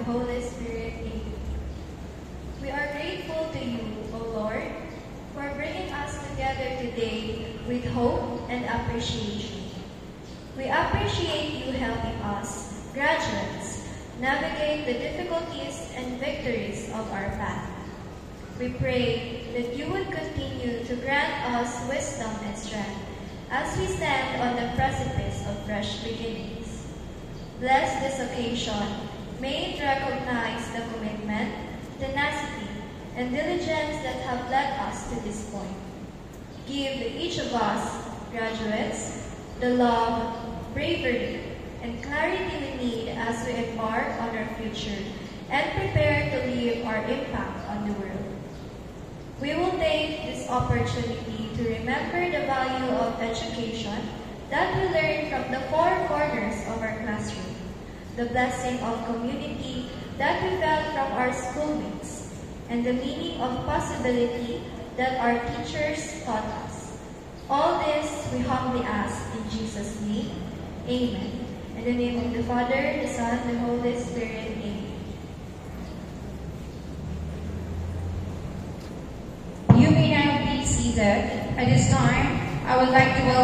the Holy Spirit. Amen. We are grateful to you, O Lord, for bringing us together today with hope and appreciation. We appreciate you helping us, graduates, navigate the difficulties and victories of our path. We pray that you would continue to grant us wisdom and strength as we stand on the precipice of fresh beginnings. Bless this occasion. May it recognize the commitment, tenacity, and diligence that have led us to this point. Give each of us, graduates, the love, bravery, and clarity we need as we embark on our future and prepare to leave our impact on the world. We will take this opportunity to remember the value of education that we learn from the four corners of our classroom, the blessing of community that we felt from our schoolmates, and the meaning of possibility that our teachers taught us. All this we humbly ask in Jesus' name. Amen. In the name of the Father, the Son, and the Holy Spirit. Amen. You may now be seated. At this time, I would like to welcome